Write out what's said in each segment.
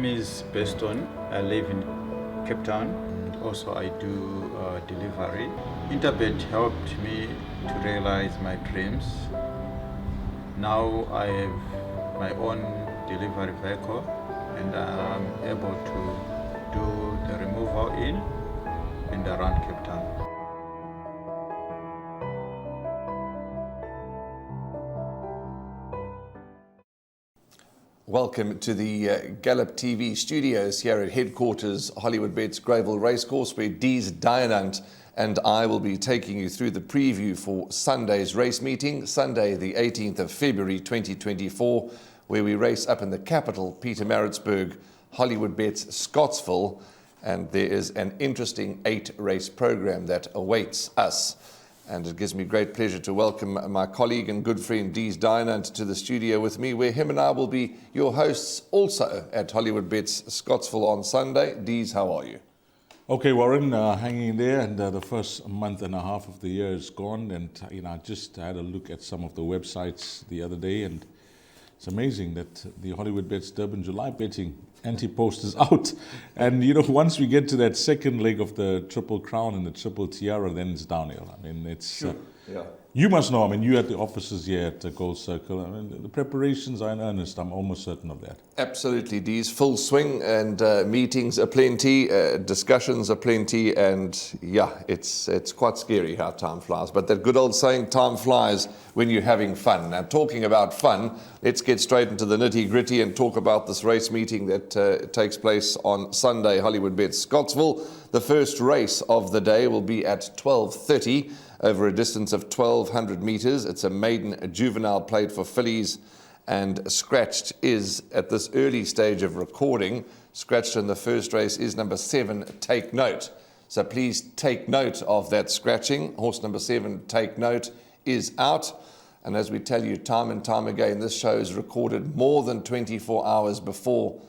name is Beston. I live in Cape Town. Also, I do delivery. Interbet helped me to realize my dreams. Now I have my own delivery vehicle and I'm able to do the removal in and around Cape Town. Welcome to the Gallop TV studios here at headquarters Hollywoodbets Greyville Racecourse, where Dees Dynant and I will be taking you through the preview for Sunday's race meeting, Sunday the 18th of February 2024, where we race up in the capital, Pietermaritzburg, Hollywoodbets Scottsville, and there is an interesting 8-race program that awaits us. And it gives me great pleasure to welcome my colleague and good friend Dees Dynant to the studio with me, where him and I will be your hosts also at Hollywoodbets Scottsville on Sunday. Dees, how are you? Okay, Warren, hanging in there, and the first month and a half of the year is gone, and I just had a look at some of the websites the other day, and it's amazing that the Hollywoodbets Durbanville July betting anti-post is out. And once we get to that second leg of the Triple Crown and the Triple Tiara, then it's downhill. I mean, it's Sure. Yeah. You must know. I mean, you at the offices here at the Gold Circle. I mean, the preparations are in earnest. I'm almost certain of that. Absolutely, Dees. Full swing, and meetings are plenty, discussions are plenty, and yeah, it's quite scary how time flies. But that good old saying, time flies when you're having fun. Now, talking about fun, let's get straight into the nitty-gritty and talk about this race meeting that takes place on Sunday, Hollywoodbets Scottsville. The first race of the day will be at 12:30 over a distance of 1,200 meters. It's a maiden juvenile plate for fillies, and scratched is, at this early stage of recording, scratched in the first race is number 7, Take Note. So please take note of that scratching. Horse number 7, Take Note, is out. And as we tell you time and time again, this show is recorded more than 24 hours before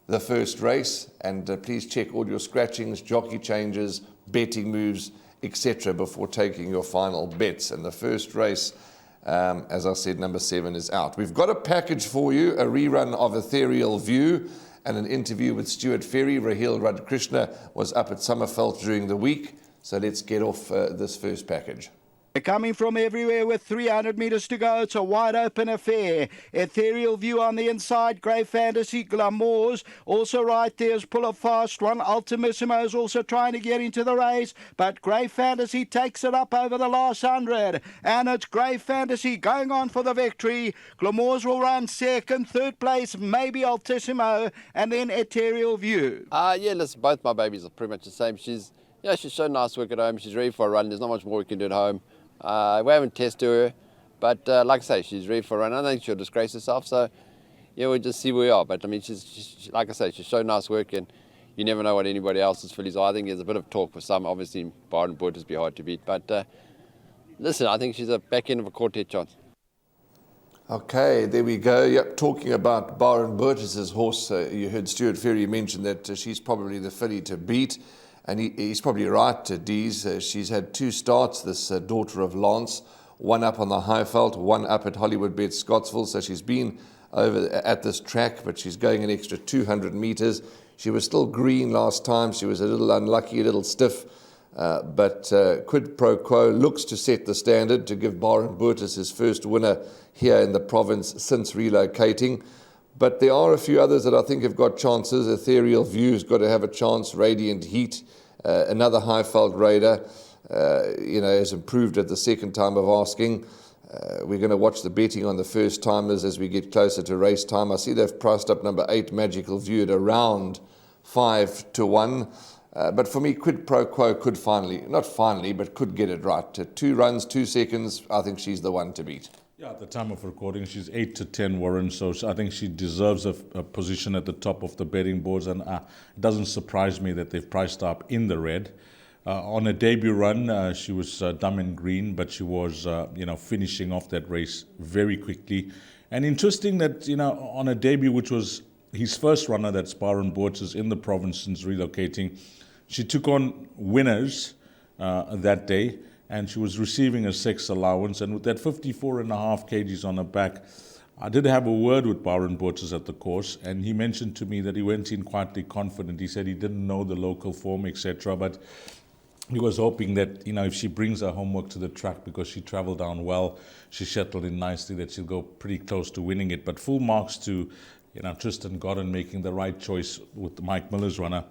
the first race. And please check all your scratchings, jockey changes, betting moves, etc. before taking your final bets. And the first race, as I said, number 7 is out. We've got a package for you, a rerun of Ethereal View and an interview with Stuart Ferry. Raheel Radkrishna was up at Summerveld during the week. So let's get off this first package. They're coming from everywhere with 300 metres to go. It's a wide open affair. Ethereal View on the inside. Grey Fantasy, Glamours. Also right there's Pull a Fast One. Ultimissimo is also trying to get into the race. But Grey Fantasy takes it up over the last 100. And it's Grey Fantasy going on for the victory. Glamours will run second. Third place, maybe Ultissimo. And then Ethereal View. Yeah, listen, both my babies are pretty much the same. She's shown nice work at home. She's ready for a run. There's not much more we can do at home. We haven't tested her, but like I say, she's ready for a run. I don't think she'll disgrace herself, so yeah, we'll just see where we are. But I mean, she's like I say, she's shown nice work, and you never know what anybody else's fillies are. I think there's a bit of talk for some. Obviously, Byron Bottas be hard to beat, but listen, I think she's a back end of a quartet chance. Okay, there we go. Yep, talking about Byron Bottas' horse, you heard Stuart Ferry mention that she's probably the filly to beat. And he's probably right, Dees. She's had 2 starts, this daughter of Lance, one up on the Highveld, one up at Hollywoodbets Scottsville. So she's been over at this track, but she's going an extra 200 meters. She was still green last time. She was a little unlucky, a little stiff. But Quid Pro Quo looks to set the standard to give Byron Bottas his first winner here in the province since relocating. But there are a few others that I think have got chances. Ethereal View's got to have a chance. Radiant Heat, another Highveld Raider, has improved at the second time of asking. We're going to watch the betting on the first timers as we get closer to race time. I see they've priced up number 8, Magical View, at around 5-1. But for me, Quid Pro Quo could could get it right. 2 runs, 2 seconds. I think she's the one to beat. Yeah, at the time of recording, she's 8-10, Warren, so I think she deserves a position at the top of the betting boards, and it doesn't surprise me that they've priced her up in the red. On a debut run, she was dumb and green, but she was, finishing off that race very quickly. And interesting that, on a debut, which was his first runner, that's Byron Bottas in the province since relocating, she took on winners that day, and she was receiving a sex allowance. And with that 54.5 kgs on her back, I did have a word with Byron Borges at the course, and he mentioned to me that he went in quietly confident. He said he didn't know the local form, etc., but he was hoping that, if she brings her homework to the track, because she travelled down well, she settled in nicely, that she'll go pretty close to winning it. But full marks to, Tristan Godden making the right choice with Mike Miller's runner,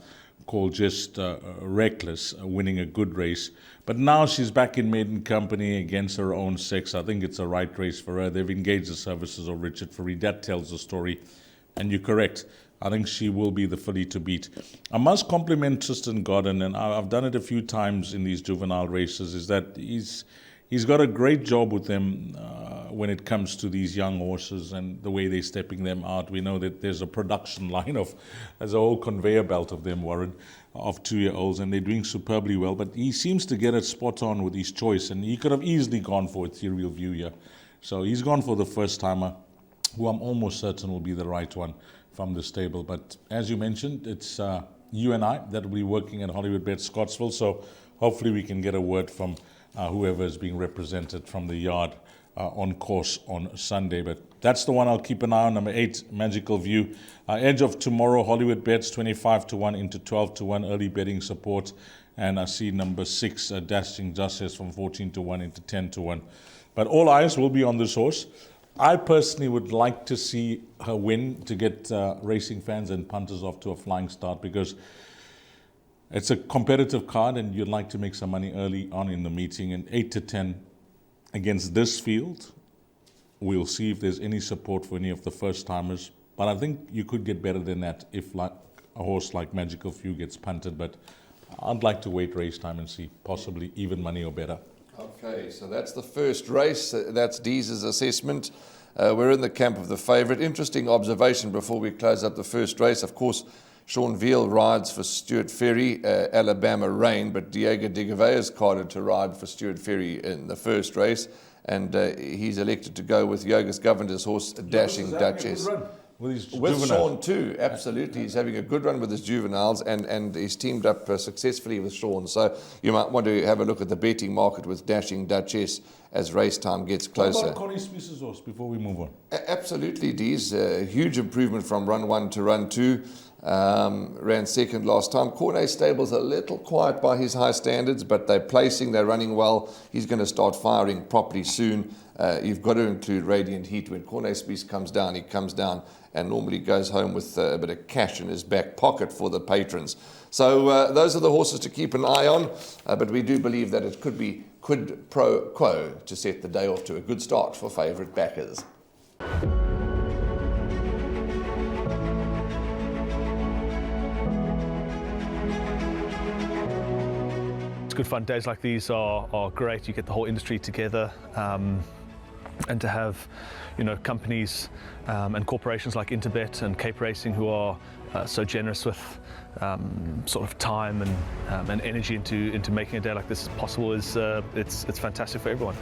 called just reckless, winning a good race. But now she's back in maiden company against her own sex. I think it's a right race for her. They've engaged the services of Richard Fourie. That tells the story. And you're correct. I think she will be the filly to beat. I must compliment Tristan Godden, and I've done it a few times in these juvenile races, is that he's got a great job with them when it comes to these young horses and the way they're stepping them out. We know that there's a production line there's a whole conveyor belt of them, Warren, of 2-year-olds, and they're doing superbly well. But he seems to get it spot on with his choice, and he could have easily gone for Ethereal View here. So he's gone for the first timer, who I'm almost certain will be the right one from the stable. But as you mentioned, it's you and I that will be working at Hollywoodbets Scottsville, so hopefully we can get a word from whoever is being represented from the yard on course on Sunday. But that's the one I'll keep an eye on. Number 8, Magical View. Edge of Tomorrow, Hollywoodbets 25-1 into 12-1 early betting support. And I see number 6, Dashing Justice from 14-1 into 10-1. But all eyes will be on this horse. I personally would like to see her win to get racing fans and punters off to a flying start, because it's a competitive card and you'd like to make some money early on in the meeting. And 8-10 against this field, we'll see if there's any support for any of the first timers. But I think you could get better than that if like a horse like Magical View gets punted. But I'd like to wait race time and see, possibly even money or better. Okay, so that's the first race. That's Deeze's assessment. We're in the camp of the favourite. Interesting observation before we close up the first race. Of course, Sean Veal rides for Stuart Ferry, Alabama Rain, but Diego de Gavea is carded to ride for Stuart Ferry in the first race, and he's elected to go with Yogas Governor's horse, Dashing Duchess. With Sean too, absolutely. He's having a good run with his juveniles, and he's teamed up successfully with Sean. So you might want to have a look at the betting market with Dashing Duchess as race time gets closer. What about Connie Smith's horse before we move on? Absolutely, Dees. Huge improvement from run 1 to run 2. Ran second last time. Cornet Stable's a little quiet by his high standards, but they're placing, they're running well. He's going to start firing properly soon. You've got to include Radiant Heat. When Cornet Spies comes down, he comes down and normally goes home with a bit of cash in his back pocket for the patrons. So those are the horses to keep an eye on, but we do believe that it could be quid pro quo to set the day off to a good start for favourite backers. It's good fun. Days like these are great. You get the whole industry together, and to have, companies and corporations like Interbet and Cape Racing who are so generous with sort of time and energy into making a day like this possible is it's fantastic for everyone.